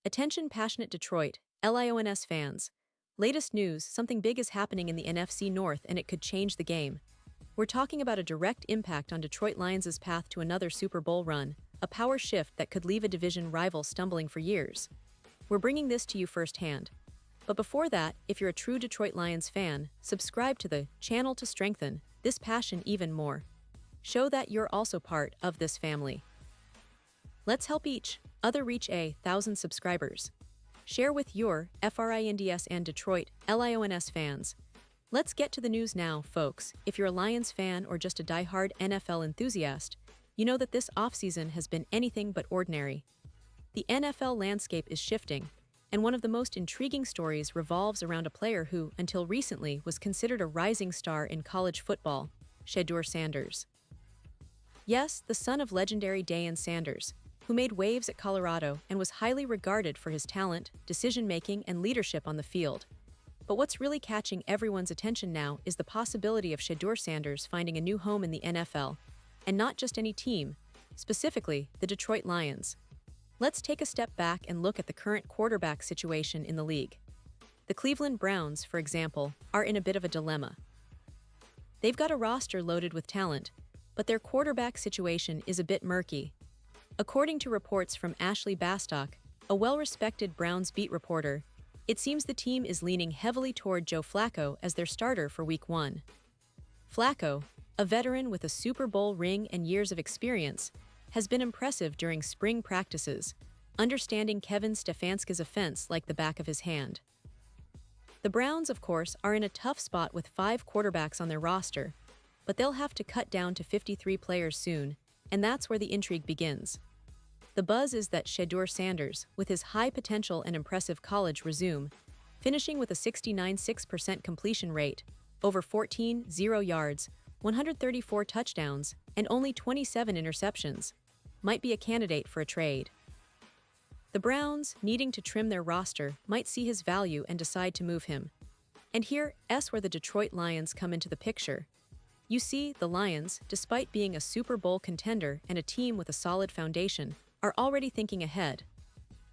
Attention passionate Detroit, Lions fans. Latest news, something big is happening in the NFC North and it could change the game. We're talking about a direct impact on Detroit Lions' path to another Super Bowl run, a power shift that could leave a division rival stumbling for years. We're bringing this to you firsthand. But before that, if you're a true Detroit Lions fan, subscribe to the channel to strengthen this passion even more. Show that you're also part of this family. Let's help each other reach 1,000 subscribers. Share with your FRINDS and Detroit Lions fans. Let's get to the news now, folks. If you're a Lions fan or just a die-hard NFL enthusiast, you know that this offseason has been anything but ordinary. The NFL landscape is shifting, and one of the most intriguing stories revolves around a player who, until recently, was considered a rising star in college football, Shedeur Sanders. Yes, the son of legendary Deion Sanders, who made waves at Colorado and was highly regarded for his talent, decision-making, and leadership on the field. But what's really catching everyone's attention now is the possibility of Shedeur Sanders finding a new home in the NFL, and not just any team, specifically the Detroit Lions. Let's take a step back and look at the current quarterback situation in the league. The Cleveland Browns, for example, are in a bit of a dilemma. They've got a roster loaded with talent, but their quarterback situation is a bit murky. According to reports from Ashley Bastock, a well-respected Browns beat reporter, it seems the team is leaning heavily toward Joe Flacco as their starter for Week 1. Flacco, a veteran with a Super Bowl ring and years of experience, has been impressive during spring practices, understanding Kevin Stefanski's offense like the back of his hand. The Browns, of course, are in a tough spot with 5 quarterbacks on their roster, but they'll have to cut down to 53 players soon, and that's where the intrigue begins. The buzz is that Shedeur Sanders, with his high potential and impressive college resume, finishing with a 69.6% completion rate, over 14,000 yards, 134 touchdowns, and only 27 interceptions, might be a candidate for a trade. The Browns, needing to trim their roster, might see his value and decide to move him. And here's where the Detroit Lions come into the picture. You see, the Lions, despite being a Super Bowl contender and a team with a solid foundation, are already thinking ahead.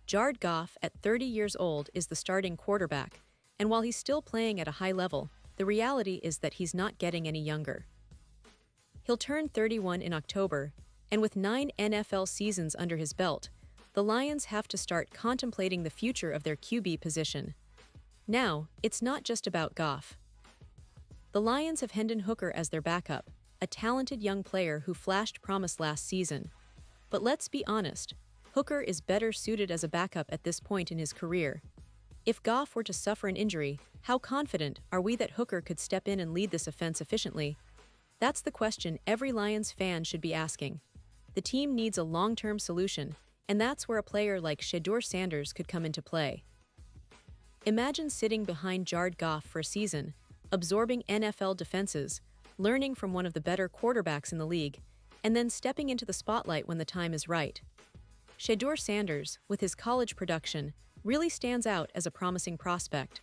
Jared Goff, at 30 years old, is the starting quarterback, and while he's still playing at a high level, the reality is that he's not getting any younger. He'll turn 31 in October, and with 9 NFL seasons under his belt, the Lions have to start contemplating the future of their QB position. Now, it's not just about Goff. The Lions have Hendon Hooker as their backup, a talented young player who flashed promise last season. But let's be honest, Hooker is better suited as a backup at this point in his career. If Goff were to suffer an injury, how confident are we that Hooker could step in and lead this offense efficiently? That's the question every Lions fan should be asking. The team needs a long-term solution, and that's where a player like Shedeur Sanders could come into play. Imagine sitting behind Jared Goff for a season, absorbing NFL defenses, learning from one of the better quarterbacks in the league, and then stepping into the spotlight when the time is right. Shedeur Sanders, with his college production, really stands out as a promising prospect.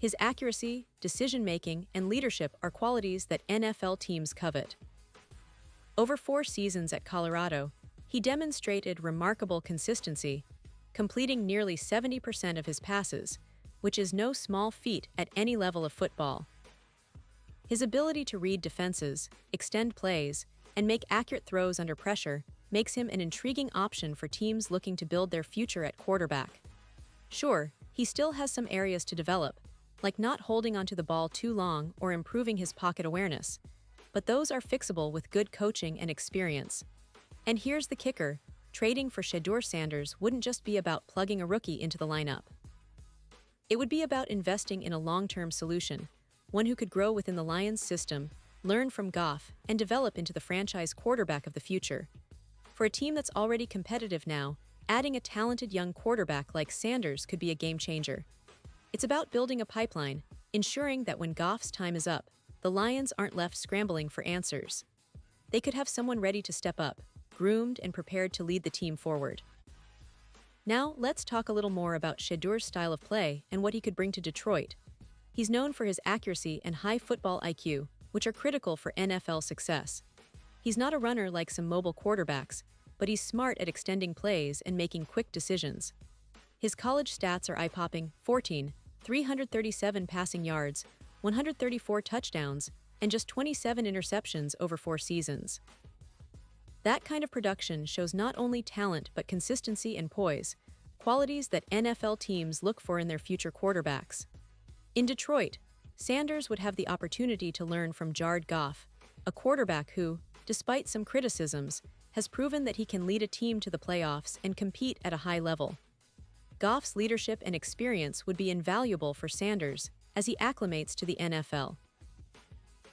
His accuracy, decision-making, and leadership are qualities that NFL teams covet. Over 4 seasons at Colorado, he demonstrated remarkable consistency, completing nearly 70% of his passes, which is no small feat at any level of football. His ability to read defenses, extend plays, and make accurate throws under pressure makes him an intriguing option for teams looking to build their future at quarterback. Sure, he still has some areas to develop, like not holding onto the ball too long or improving his pocket awareness, but those are fixable with good coaching and experience. And here's the kicker, trading for Shedeur Sanders wouldn't just be about plugging a rookie into the lineup. It would be about investing in a long-term solution, one who could grow within the Lions system, learn from Goff, and develop into the franchise quarterback of the future. For a team that's already competitive now, adding a talented young quarterback like Sanders could be a game changer. It's about building a pipeline, ensuring that when Goff's time is up, the Lions aren't left scrambling for answers. They could have someone ready to step up, groomed and prepared to lead the team forward. Now, let's talk a little more about Shedeur's style of play and what he could bring to Detroit. He's known for his accuracy and high football IQ, which are critical for NFL success. He's not a runner like some mobile quarterbacks, but he's smart at extending plays and making quick decisions. His college stats are eye-popping: 14, 337 passing yards, 134 touchdowns, and just 27 interceptions over 4 seasons. That kind of production shows not only talent but consistency and poise, qualities that NFL teams look for in their future quarterbacks. In Detroit, Sanders would have the opportunity to learn from Jared Goff, a quarterback who, despite some criticisms, has proven that he can lead a team to the playoffs and compete at a high level. Goff's leadership and experience would be invaluable for Sanders as he acclimates to the NFL.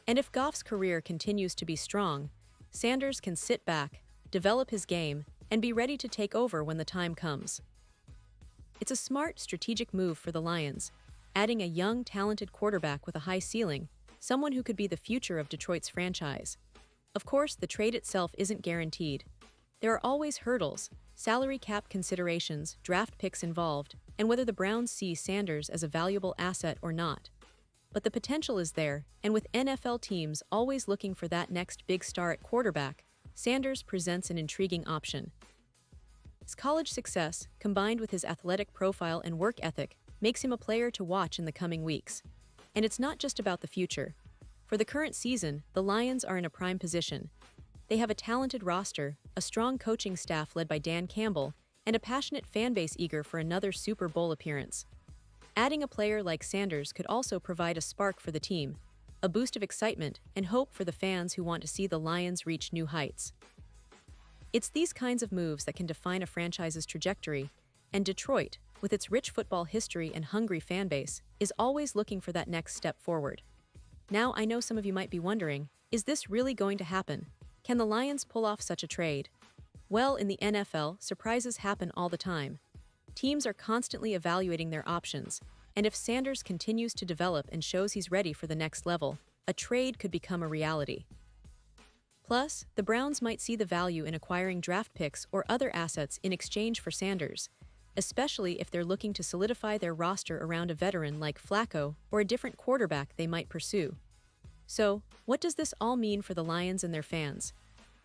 And if Goff's career continues to be strong, Sanders can sit back, develop his game, and be ready to take over when the time comes. It's a smart, strategic move for the Lions, adding a young, talented quarterback with a high ceiling, someone who could be the future of Detroit's franchise. Of course, the trade itself isn't guaranteed. There are always hurdles, salary cap considerations, draft picks involved, and whether the Browns see Sanders as a valuable asset or not. But the potential is there, and with NFL teams always looking for that next big star at quarterback, Sanders presents an intriguing option. His college success, combined with his athletic profile and work ethic, makes him a player to watch in the coming weeks. And it's not just about the future. For the current season, the Lions are in a prime position. They have a talented roster, a strong coaching staff led by Dan Campbell, and a passionate fanbase eager for another Super Bowl appearance. Adding a player like Sanders could also provide a spark for the team, a boost of excitement and hope for the fans who want to see the Lions reach new heights. It's these kinds of moves that can define a franchise's trajectory, and Detroit, with its rich football history and hungry fanbase, is always looking for that next step forward. Now, I know some of you might be wondering, is this really going to happen? Can the Lions pull off such a trade? Well, in the NFL, surprises happen all the time. Teams are constantly evaluating their options, and if Sanders continues to develop and shows he's ready for the next level, a trade could become a reality. Plus, the Browns might see the value in acquiring draft picks or other assets in exchange for Sanders, especially if they're looking to solidify their roster around a veteran like Flacco or a different quarterback they might pursue. So, what does this all mean for the Lions and their fans?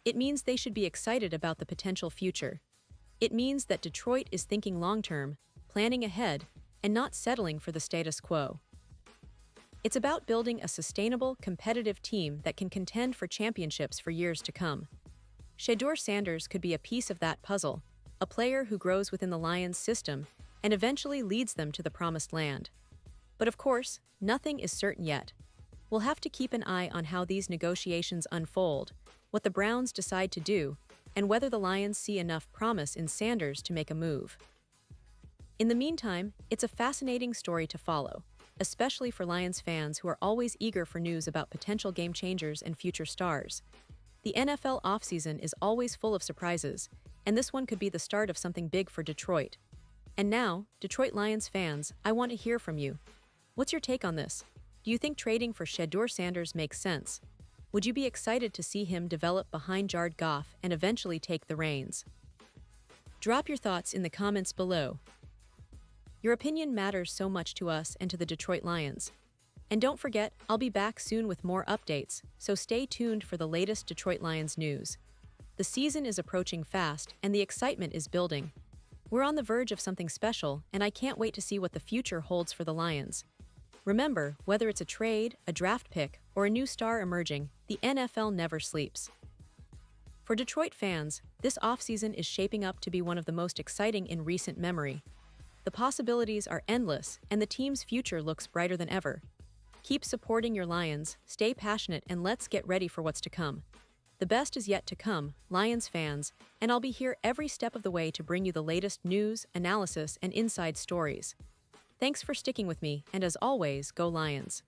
It means they should be excited about the potential future. It means that Detroit is thinking long-term, planning ahead, and not settling for the status quo. It's about building a sustainable, competitive team that can contend for championships for years to come. Shedeur Sanders could be a piece of that puzzle, a player who grows within the Lions' system and eventually leads them to the promised land. But of course, nothing is certain yet. We'll have to keep an eye on how these negotiations unfold, what the Browns decide to do, and whether the Lions see enough promise in Sanders to make a move. In the meantime, it's a fascinating story to follow, especially for Lions fans who are always eager for news about potential game changers and future stars. The NFL offseason is always full of surprises, and this one could be the start of something big for Detroit. And now, Detroit Lions fans, I want to hear from you. What's your take on this? Do you think trading for Shedeur Sanders makes sense? Would you be excited to see him develop behind Jared Goff and eventually take the reins? Drop your thoughts in the comments below. Your opinion matters so much to us and to the Detroit Lions. And don't forget, I'll be back soon with more updates, so stay tuned for the latest Detroit Lions news. The season is approaching fast, and the excitement is building. We're on the verge of something special, and I can't wait to see what the future holds for the Lions. Remember, whether it's a trade, a draft pick, or a new star emerging, the NFL never sleeps. For Detroit fans, this offseason is shaping up to be one of the most exciting in recent memory. The possibilities are endless, and the team's future looks brighter than ever. Keep supporting your Lions, stay passionate, and let's get ready for what's to come. The best is yet to come, Lions fans, and I'll be here every step of the way to bring you the latest news, analysis, and inside stories. Thanks for sticking with me, and as always, go Lions.